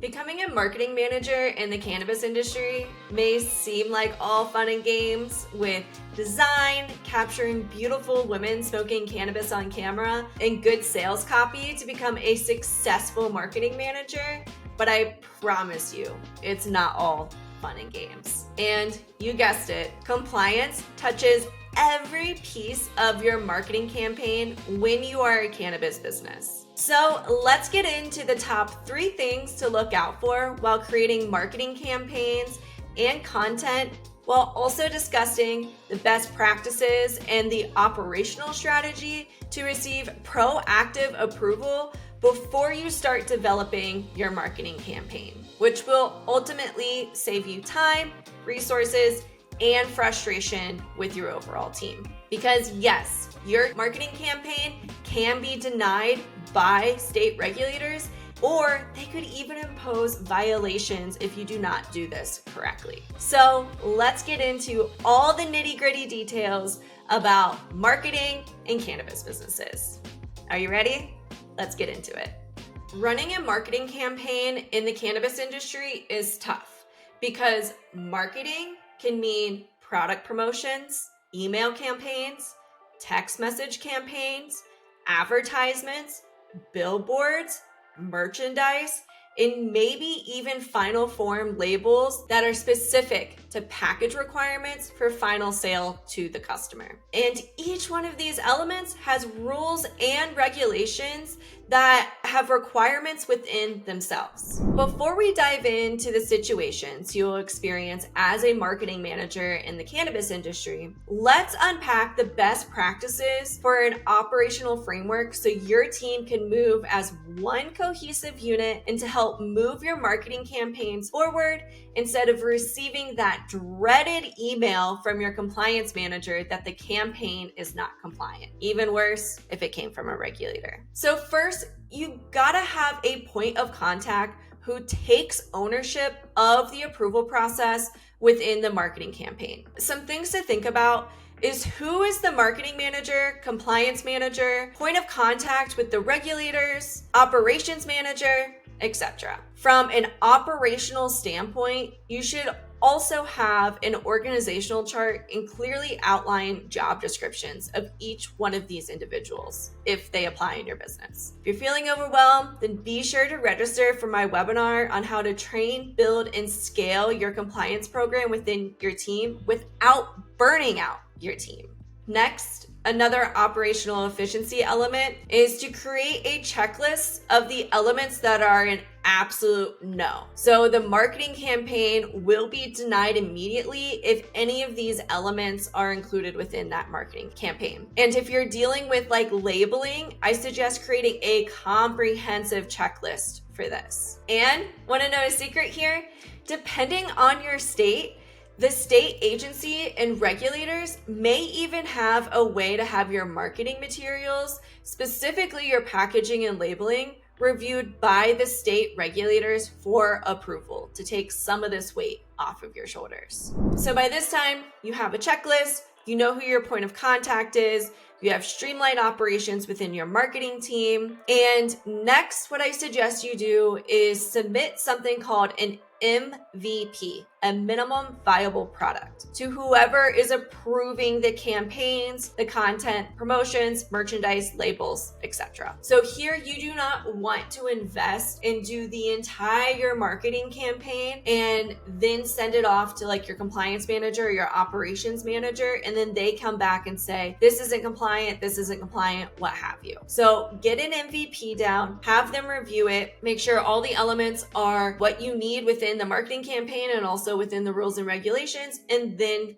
Becoming a marketing manager in the cannabis industry may seem like all fun and games with design, capturing beautiful women smoking cannabis on camera, and good sales copy to become a successful marketing manager, but I promise you, it's not all fun and games. And you guessed it, compliance touches every piece of your marketing campaign when you are a cannabis business. So let's get into the top 3 things to look out for while creating marketing campaigns and content, while also discussing the best practices and the operational strategy to receive proactive approval before you start developing your marketing campaign, which will ultimately save you time, resources, and frustration with your overall team. Because yes, your marketing campaign can be denied by state regulators, or they could even impose violations if you do not do this correctly. So let's get into all the nitty-gritty details about marketing in cannabis businesses. Are you ready? Let's get into it. Running a marketing campaign in the cannabis industry is tough because marketing can mean product promotions, email campaigns, text message campaigns, advertisements, billboards, merchandise, and maybe even final form labels that are specific to package requirements for final sale to the customer. And each one of these elements has rules and regulations that have requirements within themselves. Before we dive into the situations you'll experience as a marketing manager in the cannabis industry, let's unpack the best practices for an operational framework so your team can move as one cohesive unit and to help move your marketing campaigns forward instead of receiving that dreaded email from your compliance manager that the campaign is not compliant. Even worse, if it came from a regulator. So first, you gotta have a point of contact who takes ownership of the approval process within the marketing campaign. Some things to think about is who is the marketing manager, compliance manager, point of contact with the regulators, operations manager, etc. From an operational standpoint, you should also have an organizational chart and clearly outline job descriptions of each one of these individuals if they apply in your business. If you're feeling overwhelmed, then be sure to register for my webinar on how to train, build, and scale your compliance program within your team without burning out your team. Next, another operational efficiency element is to create a checklist of the elements that are an absolute no. So the marketing campaign will be denied immediately if any of these elements are included within that marketing campaign. And if you're dealing with like labeling, I suggest creating a comprehensive checklist for this. And want to know a secret here? Depending on your state, the state agency and regulators may even have a way to have your marketing materials, specifically your packaging and labeling, reviewed by the state regulators for approval to take some of this weight off of your shoulders. So by this time, you have a checklist, you know who your point of contact is, you have streamlined operations within your marketing team. And next, what I suggest you do is submit something called an MVP, a minimum viable product, to whoever is approving the campaigns, the content, promotions, merchandise, labels, etc. So here you do not want to invest and do the entire marketing campaign and then send it off to like your compliance manager or your operations manager, and then they come back and say, this isn't compliant, what have you. So get an MVP down, have them review it, make sure all the elements are what you need within the marketing campaign and also within the rules and regulations, and then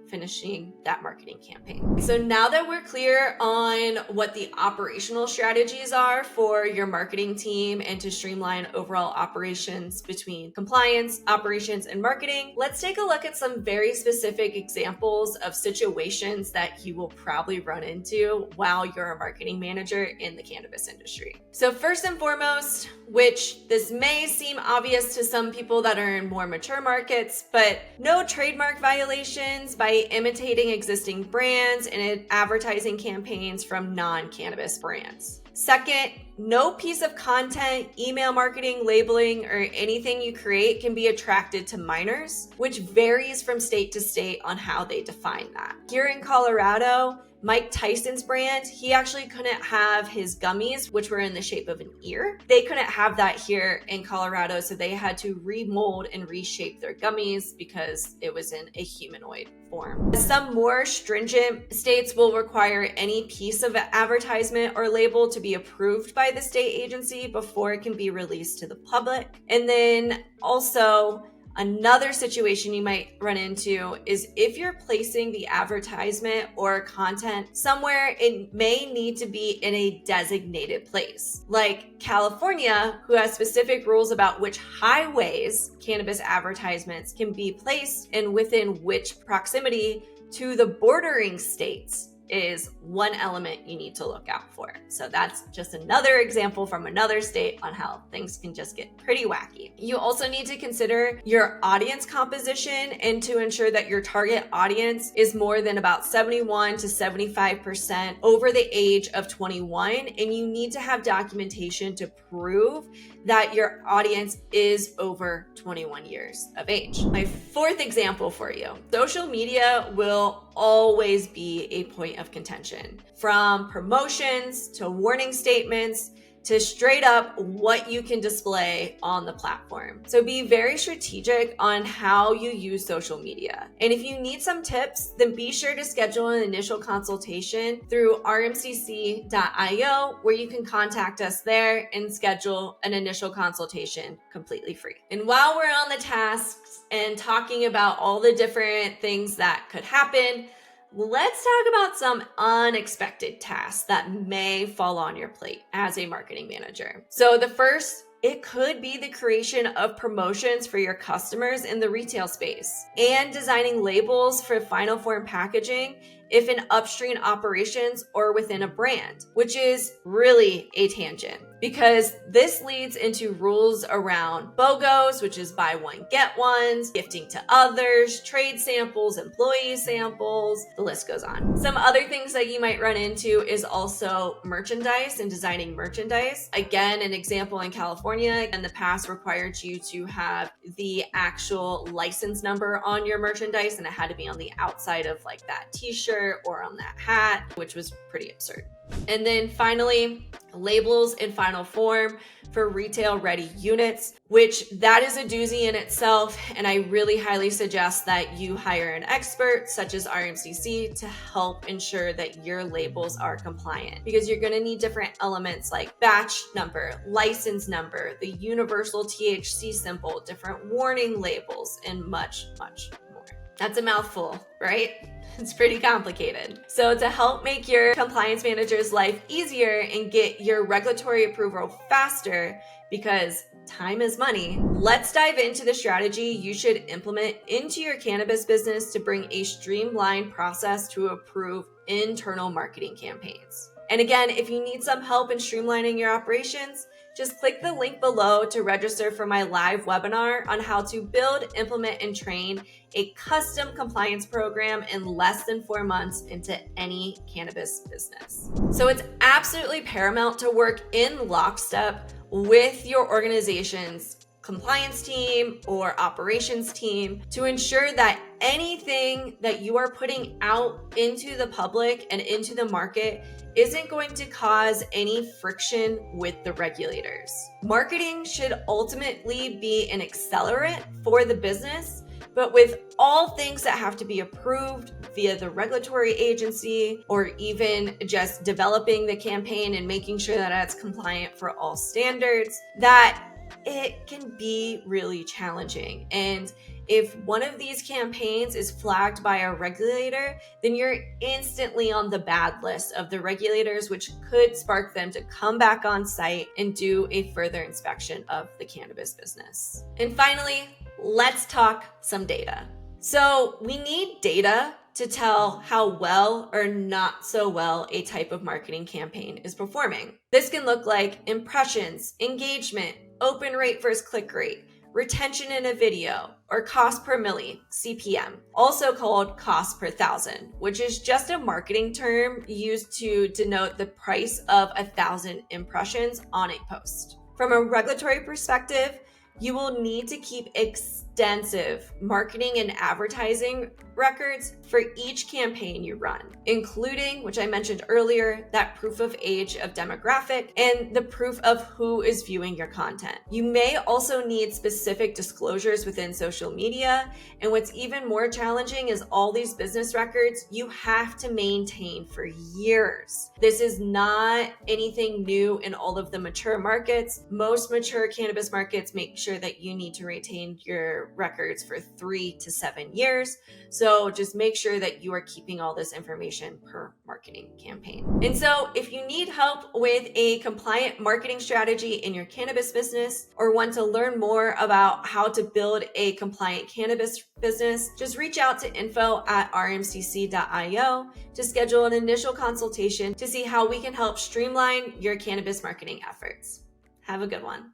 finishing that marketing campaign. So now that we're clear on what the operational strategies are for your marketing team and to streamline overall operations between compliance, operations, and marketing, let's take a look at some very specific examples of situations that you will probably run into while you're a marketing manager in the cannabis industry. So first and foremost, which this may seem obvious to some people that are in more mature markets, but no trademark violations by imitating existing brands and advertising campaigns from non-cannabis brands. Second, no piece of content, email marketing, labeling, or anything you create can be attracted to minors, which varies from state to state on how they define that. Here in Colorado, Mike Tyson's brand, he actually couldn't have his gummies, which were in the shape of an ear. They couldn't have that here in Colorado, so they had to remold and reshape their gummies because it was in a humanoid form. Some more stringent states will require any piece of advertisement or label to be approved by the state agency before it can be released to the public. And then also, another situation you might run into is if you're placing the advertisement or content somewhere, it may need to be in a designated place. Like California, who has specific rules about which highways cannabis advertisements can be placed and within which proximity to the bordering states is one element you need to look out for. So that's just another example from another state on how things can just get pretty wacky. You also need to consider your audience composition and to ensure that your target audience is more than about 71 to 75% over the age of 21. And you need to have documentation to prove that your audience is over 21 years of age. My fourth example for you, social media will always be a point of contention, from promotions to warning statements to straight up what you can display on the platform. So be very strategic on how you use social media. And if you need some tips, then be sure to schedule an initial consultation through rmcc.io, where you can contact us there and schedule an initial consultation completely free. And while we're on the tasks and talking about all the different things that could happen, let's talk about some unexpected tasks that may fall on your plate as a marketing manager. So the first, it could be the creation of promotions for your customers in the retail space and designing labels for final form packaging if in upstream operations or within a brand, which is really a tangent because this leads into rules around BOGOs, which is buy one, get ones, gifting to others, trade samples, employee samples, the list goes on. Some other things that you might run into is also merchandise and designing merchandise. Again, an example in California in the past required you to have the actual license number on your merchandise, and it had to be on the outside of like that t-shirt or on that hat, which was pretty absurd. And then finally, labels in final form for retail ready units, which that is a doozy in itself. And I really highly suggest that you hire an expert such as RMCC to help ensure that your labels are compliant, because you're going to need different elements like batch number, license number, the universal THC symbol, different warning labels, and much, much more. That's a mouthful, right? It's pretty complicated. So to help make your compliance manager's life easier and get your regulatory approval faster, because time is money, let's dive into the strategy you should implement into your cannabis business to bring a streamlined process to approve internal marketing campaigns. And again, if you need some help in streamlining your operations, just click the link below to register for my live webinar on how to build, implement, and train a custom compliance program in less than 4 months into any cannabis business. So it's absolutely paramount to work in lockstep with your organization's compliance team or operations team to ensure that anything that you are putting out into the public and into the market isn't going to cause any friction with the regulators. Marketing should ultimately be an accelerant for the business, but with all things that have to be approved via the regulatory agency, or even just developing the campaign and making sure that it's compliant for all standards, that it can be really challenging. And if one of these campaigns is flagged by a regulator, then you're instantly on the bad list of the regulators, which could spark them to come back on site and do a further inspection of the cannabis business. And finally, let's talk some data. So we need data to tell how well or not so well a type of marketing campaign is performing. This can look like impressions, engagement, open rate versus click rate, retention in a video, or cost per milli, CPM, also called cost per thousand, which is just a marketing term used to denote the price of 1,000 impressions on a post. From a regulatory perspective, you will need to keep extensive marketing and advertising records for each campaign you run, including, which I mentioned earlier, that proof of age of demographic and the proof of who is viewing your content. You may also need specific disclosures within social media, and what's even more challenging is all these business records you have to maintain for years. This is not anything new in all of the mature markets. Most mature cannabis markets make sure that you need to retain your records for 3 to 7 years. So just make sure that you are keeping all this information per marketing campaign. And so if you need help with a compliant marketing strategy in your cannabis business, or want to learn more about how to build a compliant cannabis business, just reach out to info@rmcc.io to schedule an initial consultation to see how we can help streamline your cannabis marketing efforts. Have a good one.